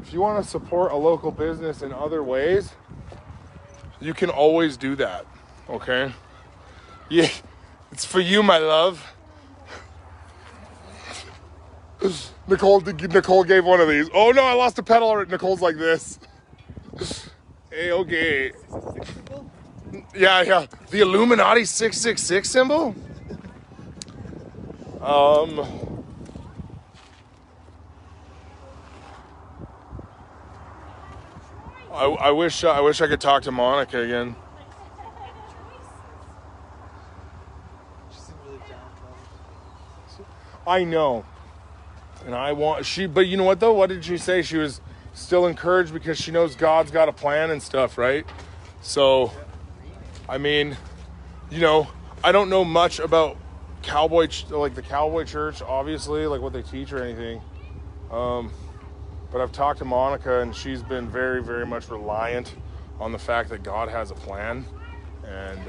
if you want to support a local business in other ways, you can always do that. Okay? Yeah, it's for you, my love. Nicole gave one of these. Oh no, I lost a pedal already. Nicole's like this. Hey, okay. Yeah. The Illuminati 666 symbol? I wish I could talk to Monica again. She seemed really down. I know. And but you know what though? What did she say? She was still encouraged because she knows God's got a plan and stuff, right? So, I mean, I don't know much about the Cowboy Church, obviously, like what they teach or anything. But I've talked to Monica, and she's been very, very much reliant on the fact that God has a plan, and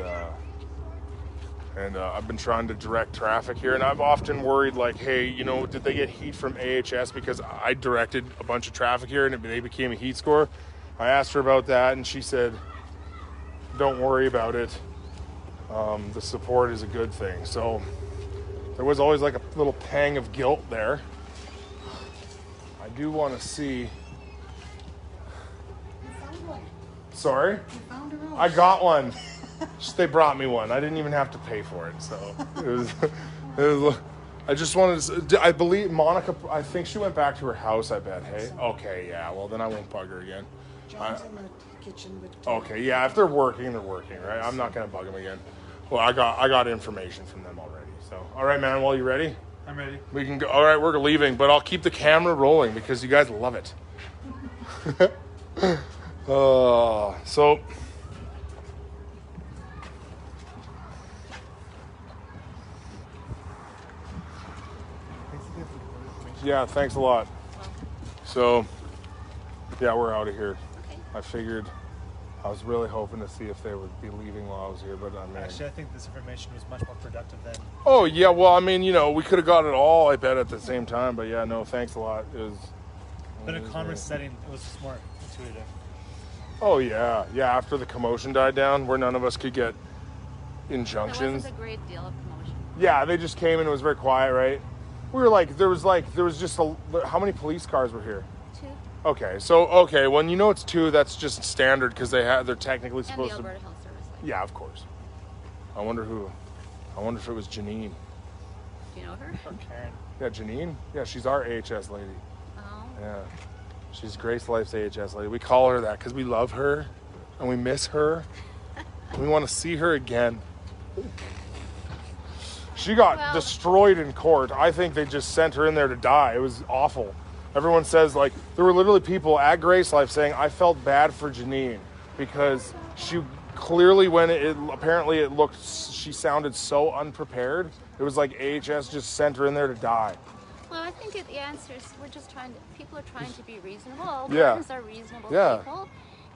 I've been trying to direct traffic here, and I've often worried, like, hey, did they get heat from AHS because I directed a bunch of traffic here and they became a heat score? I asked her about that, and she said, don't worry about it. The support is a good thing. So there was always like a little pang of guilt there. I do want to see. You found one. Sorry? You found a rose. I got one. Just, they brought me one. I didn't even have to pay for it, so it was. I just wanted to. I believe Monica. I think she went back to her house. I bet. Hey. Okay. Yeah. Well, then I won't bug her again. John's in the kitchen with. Okay. Yeah. If they're working, right? I'm not gonna bug them again. Well, I got information from them already. So, all right, man. Well, you ready? I'm ready. We can go. All right, we're leaving, but I'll keep the camera rolling because you guys love it. So. Yeah, thanks a lot. So, yeah, we're out of here. Okay. I figured, I was really hoping to see if they would be leaving while I was here, but I mean... Actually, I think this information was much more productive than... Oh, yeah, well, I mean, we could have got it all, I bet, at the same time, but yeah, no, thanks a lot. It was... But in a commerce setting, it was just more intuitive. Oh, yeah. Yeah, after the commotion died down, where none of us could get There injunctions. wasn't a great deal of commotion. Yeah, they just came and it was very quiet, right? We were there was just how many police cars were here? 2. Okay, when it's 2, that's just standard because they're technically And the supposed to. Alberta Health Service. Yeah, of course. I wonder if it was Janine. Do you know her? Or Karen. Yeah, Janine. Yeah, she's our AHS lady. Oh. Yeah, she's Grace Life's AHS lady. We call her that because we love her and we miss her. And we want to see her again. She got destroyed in court. I think they just sent her in there to die. It was awful. Everyone says, there were literally people at Grace Life saying, I felt bad for Janine because she clearly, she sounded so unprepared. It was like AHS just sent her in there to die. Well, I think the answer is people are trying to be reasonable. All Yeah. Albertans are reasonable Yeah. people.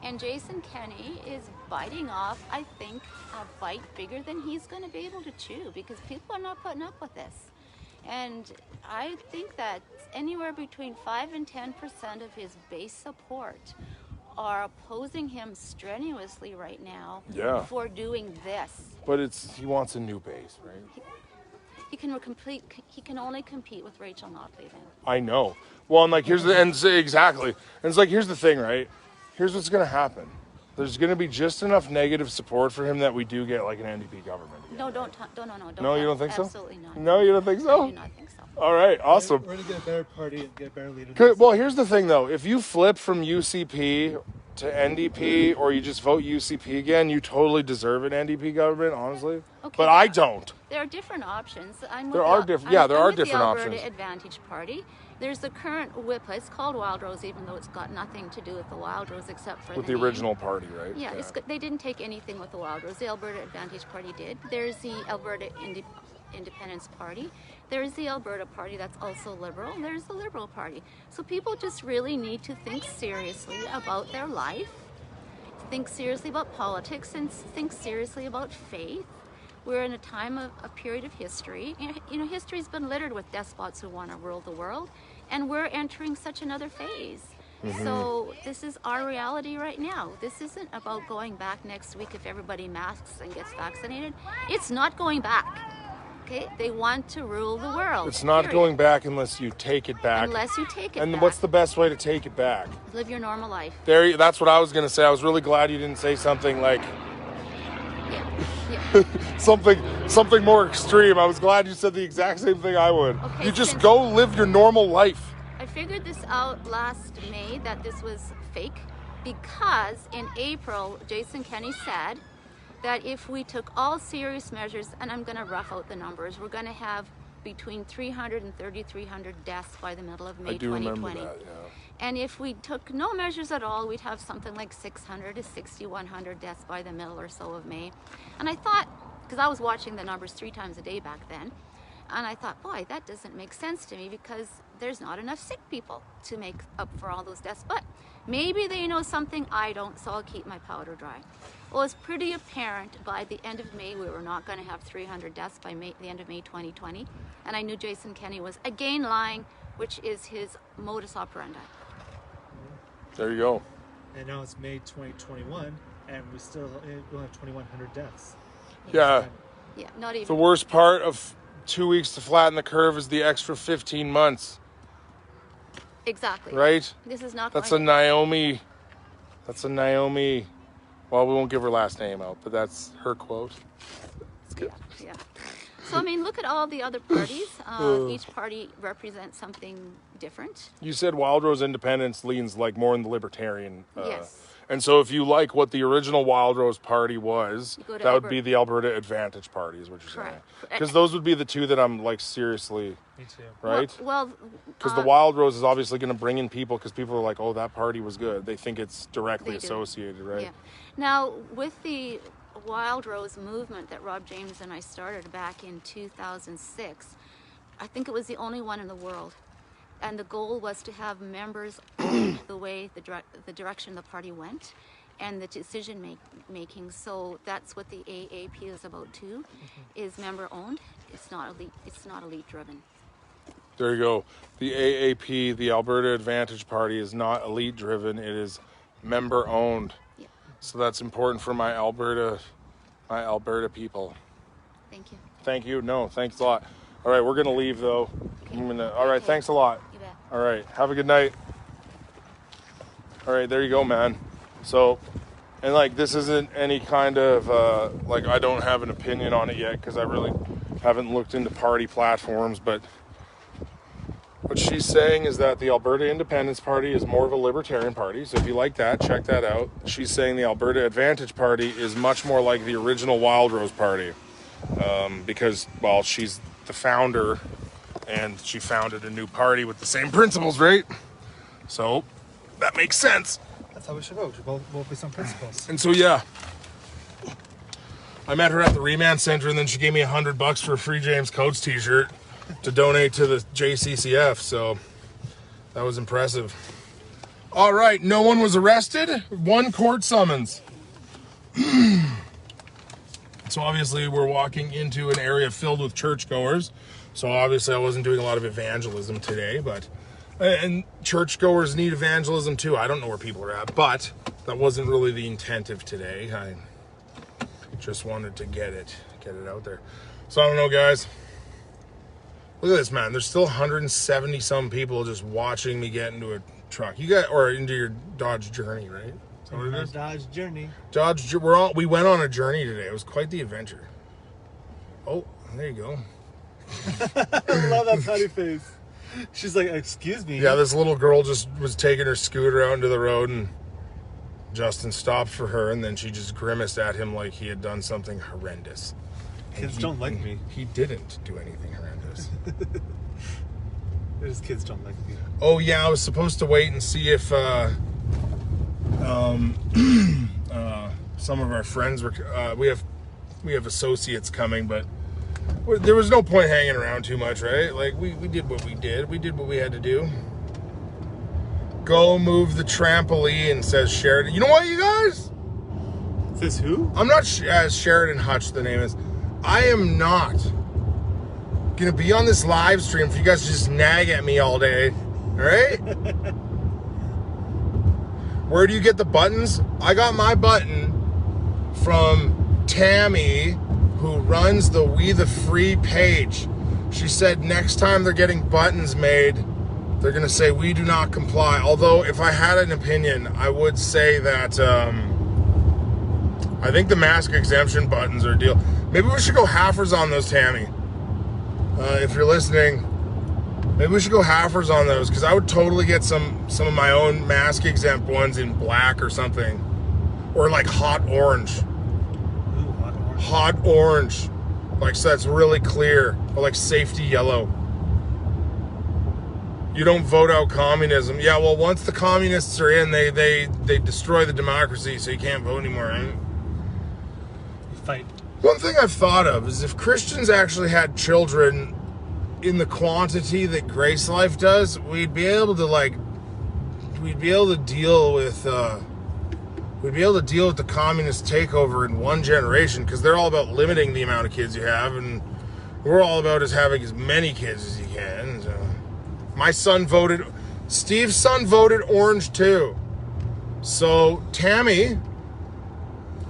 And Jason Kenney is biting off, I think, a bite bigger than he's going to be able to chew because people are not putting up with this. And I think that anywhere between 5 and 10% of his base support are opposing him strenuously right now for doing this. But he wants a new base, right? He can only compete with Rachel Notley then. I know. Well, and exactly. And it's here's the thing, right? Here's what's going to happen. There's going to be just enough negative support for him that we do get an NDP government. No, Right? don't. No, you don't think so? Absolutely not. No, you don't think so? I do not think so. All right, awesome. We're going to get a better party and get a better leader. Good. Well, here's the thing, though. If you flip from UCP to NDP or you just vote UCP again, you totally deserve an NDP government, honestly. Okay, but I don't. There are different options. There are different options. The Alberta Advantage Party. There's the current whip. It's called Wild Rose, even though it's got nothing to do with the Wild Rose except for With the the name. original party, right? Yeah, they didn't take anything with the Wild Rose. The Alberta Advantage Party did. There's the Alberta Independence Party. There's the Alberta Party that's also Liberal. There's the Liberal Party. So people just really need to think seriously about their life, think seriously about politics, and think seriously about faith. We're in a period of history. History's been littered with despots who want to rule the world, and we're entering such another phase. Mm-hmm. So this is our reality right now. This isn't about going back next week if everybody masks and gets vaccinated. It's not going back. Okay? They want to rule the world. It's not going back unless you take it back. Unless you take it back. And what's the best way to take it back? Live your normal life. That's what I was going to say. I was really glad you didn't say something like... Yeah. something more extreme. I was glad you said the exact same thing I would. Okay, you just go live your normal life. I figured this out last May that this was fake because in April, Jason Kenney said that if we took all serious measures, and I'm going to rough out the numbers, we're going to have between 300 and 3,300 deaths by the middle of May 2020. I do remember that, yeah. And if we took no measures at all, we'd have something like 600 to 6,100 deaths by the middle or so of May. And I thought, because I was watching the numbers 3 times a day back then, and I thought, boy, that doesn't make sense to me because there's not enough sick people to make up for all those deaths. But maybe they know something I don't, so I'll keep my powder dry. Well, it's pretty apparent by the end of May we were not going to have 300 deaths by the end of May 2020. And I knew Jason Kenney was again lying, which is his modus operandi. There you go. And now it's May 2021, and we'll have 2,100 deaths. Yeah. Yeah, not even. The worst part of 2 weeks to flatten the curve is the extra 15 months. Exactly. Right? This is not. That's a Naomi Well, we won't give her last name out, but that's her quote. It's good. Yeah. So, I mean, look at all the other parties. Each party represents something different. You said Wildrose Independence leans like more in the libertarian. Yes. And so if you like what the original Wildrose Party was, You go to that would be the Alberta Advantage Party is what you're saying. Correct. Because those would be the two that I'm like seriously, Me too. right? Well, Because the Wildrose is obviously going to bring in people because people are like, oh, that party was good. They think it's directly They do. associated, right? yeah. Now, with the Wild Rose movement that Rob James and I started back in 2006, I think it was the only one in the world. And the goal was to have members own the way, the direction the party went and the decision making. So that's what the AAP is about too, is member owned. It's not elite driven. There you go. The AAP, the Alberta Advantage Party, is not elite driven. It is member owned. Yeah. So that's important for my Alberta people. Thank you. Thank you. No, thanks a lot. All right, we're going to leave though. All right, thanks a lot. You bet. All right, have a good night. All right, there you go, man. So, and like, this isn't any kind of, like, I don't have an opinion on it yet because I really haven't looked into party platforms, but what she's saying is that the Alberta Independence Party is more of a libertarian party. So if you like that, check that out. She's saying the Alberta Advantage Party is much more like the original Wildrose Party because, well, she's the founder and she founded a new party with the same principles, right? So that makes sense. That's how we should vote. We vote based on principles. And so, yeah, I met her at the Remand Center and then she gave me $100 for a free James Coates t-shirt to donate to the JCCF. So that was impressive. All right. No one was arrested. One court summons. So obviously we're walking into an area filled with churchgoers. So obviously I wasn't doing a lot of evangelism today, but, and churchgoers need evangelism too. I don't know where people are at, but that wasn't really the intent of today. I just wanted to get it out there. So I don't know, guys. Look at this, man. There's still 170 some people just watching me get into a truck. You got, or into your Dodge Journey, right? Is that what it is? Dodge Journey. We went on a journey today. It was quite the adventure. Oh, there you go. I love that patty face. She's like, excuse me. Yeah, this little girl just was taking her scooter out into the road and Justin stopped for her and then she just grimaced at him like he had done something horrendous. Kids don't like me. He didn't do anything horrendous. His kids don't like me. Oh yeah, I was supposed to wait and see if some of our friends were. We have associates coming, but there was no point hanging around too much, right? Like we did what we did. We did what we had to do. Go move the trampoline, says Sheridan. You know what, you guys? Says who? I'm not Sheridan Hutch. The name is. I am not gonna be on this live stream for you guys to just nag at me all day. All right? Where do you get the buttons? I got my button from Tammy, who runs the We the Free page. She said next time they're getting buttons made, they're gonna say we do not comply. Although if I had an opinion, I would say that I think the mask exemption buttons are a deal. Maybe we should go halfers on those, Tammy. If you're listening, maybe we should go halfers on those because I would totally get some of my own mask exempt ones in black or something, or like hot orange. Ooh, hot orange. Hot orange, like so that's really clear, or like safety yellow. You don't vote out communism. Yeah, well, once the communists are in, they destroy the democracy, so you can't vote anymore, right? Fight. One thing I've thought of is if Christians actually had children in the quantity that Grace Life does, we'd be able to deal with the communist takeover in one generation, because they're all about limiting the amount of kids you have, and we're all about having as many kids as you can. So Steve's son voted orange too. So Tammy,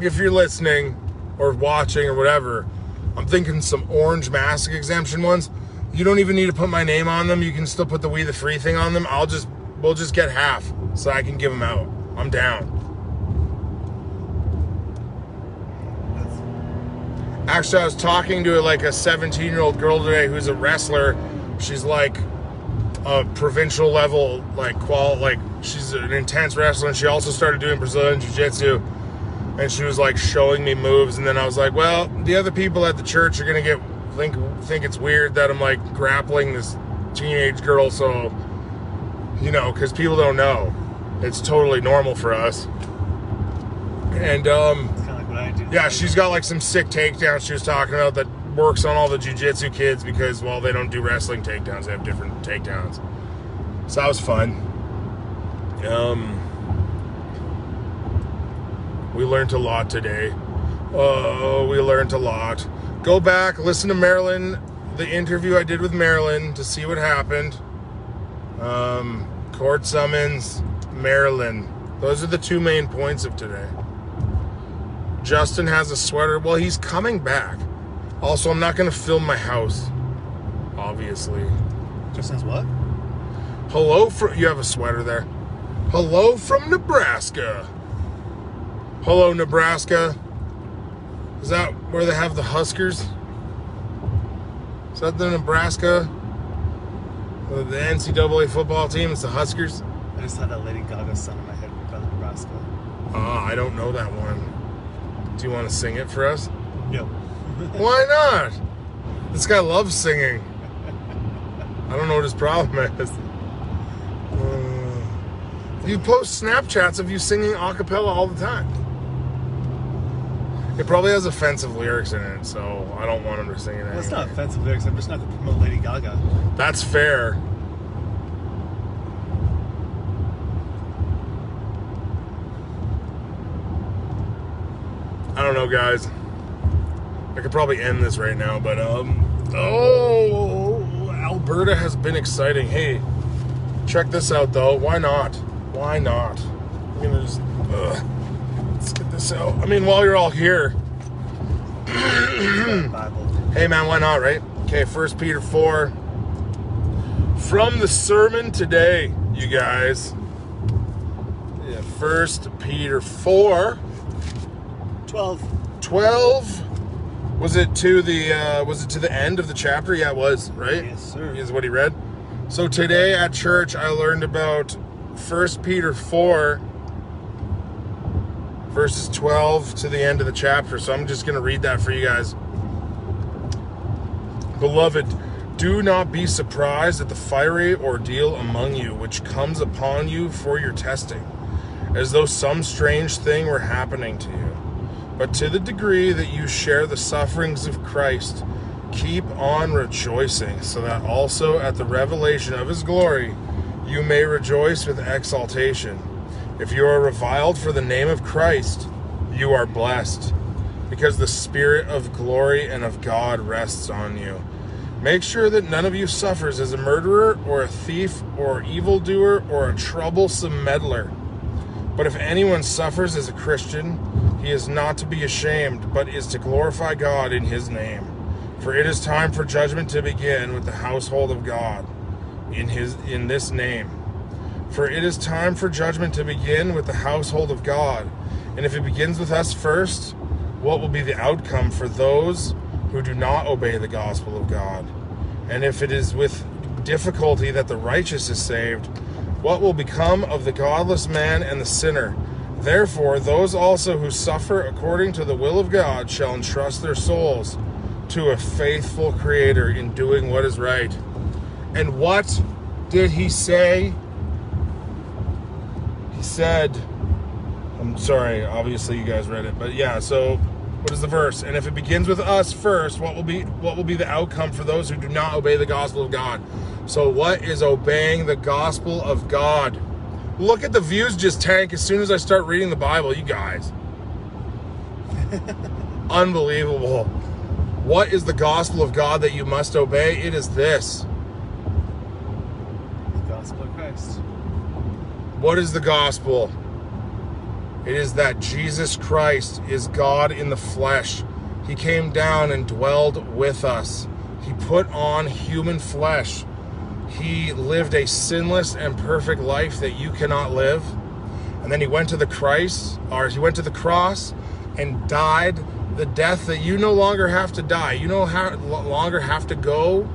if you're listening or watching or whatever, I'm thinking some orange mask exemption ones. You don't even need to put my name on them. You can still put the We the Free thing on them. We'll just get half so I can give them out. I'm down. Actually, I was talking to like a 17-year-old girl today who's a wrestler. She's like a provincial level, like she's an intense wrestler, and she also started doing Brazilian Jiu-Jitsu. And she was like showing me moves, and then I was like, well, the other people at the church are gonna think it's weird that I'm like grappling this teenage girl, so because people don't know. It's totally normal for us. And It's kind of like what I do. yeah, she's got like some sick takedowns she was talking about that works on all the jiu-jitsu kids because, well, they don't do wrestling takedowns. They have different takedowns. So that was fun. We learned a lot today. Oh, we learned a lot. Go back, listen to Marilyn, the interview I did with Marilyn to see what happened. Court summons, Marilyn. Those are the two main points of today. Justin has a sweater. Well, he's coming back. Also, I'm not going to film my house, obviously. Just says what? Hello from... You have a sweater there. Hello from Nebraska. Hello, Nebraska. Is that where they have the Huskers? Is that the Nebraska? The NCAA football team? It's the Huskers? I just had that Lady Gaga song in my head about Nebraska. I don't know that one. Do you want to sing it for us? No. Why not? This guy loves singing. I don't know what his problem is. You post Snapchats of you singing a cappella all the time. It probably has offensive lyrics in it, so I don't want him to sing it anyway. That's not offensive lyrics. I'm just not going to promote Lady Gaga. That's fair. I don't know, guys. I could probably end this right now, but Alberta has been exciting. Hey, check this out though. Why not? Why not? I'm gonna just let's get this out. I mean, while you're all here. Bible. Hey man, why not, right? Okay, 1 Peter 4. From the sermon today, you guys. Yeah, 1 Peter 4. 12. Was it to the end of the chapter? Yeah, it was, right? Yes, sir. Is what he read. So today at church I learned about 1 Peter 4 verses 12 to the end of the chapter. So I'm just going to read that for you guys. Beloved, do not be surprised at the fiery ordeal among you, which comes upon you for your testing, as though some strange thing were happening to you. But to the degree that you share the sufferings of Christ, keep on rejoicing, so that also at the revelation of his glory you may rejoice with exaltation. If you are reviled for the name of Christ, you are blessed, because the Spirit of glory and of God rests on you. Make sure that none of you suffers as a murderer or a thief or evildoer or a troublesome meddler. But if anyone suffers as a Christian, he is not to be ashamed, but is to glorify God in his name. For it is time for judgment to begin with the household of God in this name. For it is time for judgment to begin with the household of God. And if it begins with us first, what will be the outcome for those who do not obey the gospel of God? And if it is with difficulty that the righteous is saved, what will become of the godless man and the sinner? Therefore, those also who suffer according to the will of God shall entrust their souls to a faithful Creator in doing what is right. And what did he say? He said, I'm sorry, obviously you guys read it, but yeah, so what is the verse? And if it begins with us first, what will be the outcome for those who do not obey the gospel of God? So what is obeying the gospel of God? Look at the views just tank as soon as I start reading the Bible, you guys. Unbelievable. What is the gospel of God that you must obey? It is this. The gospel of Christ. What is the gospel? It is that Jesus Christ is God in the flesh. He came down and dwelled with us. He put on human flesh. He lived a sinless and perfect life that you cannot live. And then he went to the cross and died the death that you no longer have to die. You no longer have to go.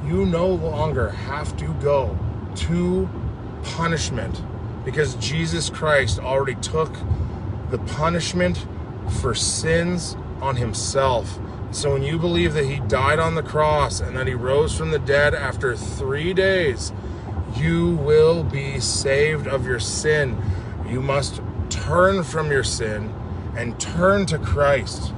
You no longer have to go to punishment, because Jesus Christ already took the punishment for sins on himself. So when you believe that he died on the cross and that he rose from the dead after 3 days, you will be saved of your sin. You must turn from your sin and turn to Christ.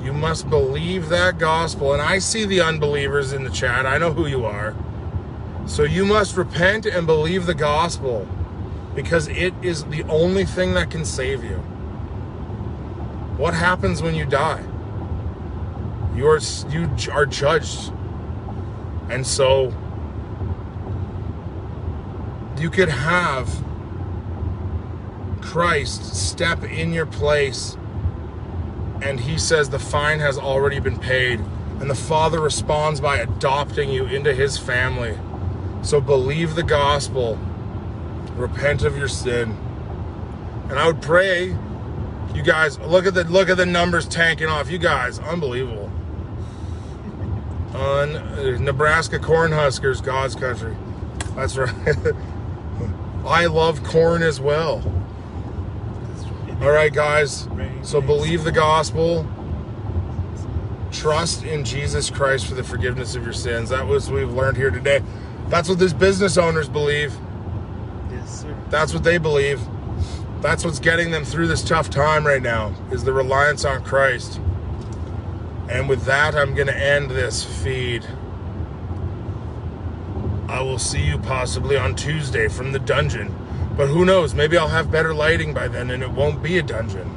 You must believe that gospel. And I see the unbelievers in the chat. I know who you are. So you must repent and believe the gospel, because it is the only thing that can save you. What happens when you die? You are judged. And so you could have Christ step in your place, and he says the fine has already been paid, and the Father responds by adopting you into his family. So believe the gospel, repent of your sin. And I would pray, you guys, look at the numbers tanking off. You guys, unbelievable. Nebraska Cornhuskers, God's country. That's right. I love corn as well. All right, guys. So believe the gospel. Trust in Jesus Christ for the forgiveness of your sins. That was what we've learned here today. That's what these business owners believe. Yes, sir. That's what they believe. That's what's getting them through this tough time right now, is the reliance on Christ. And with that, I'm going to end this feed. I will see you possibly on Tuesday from the dungeon. But who knows? Maybe I'll have better lighting by then and it won't be a dungeon.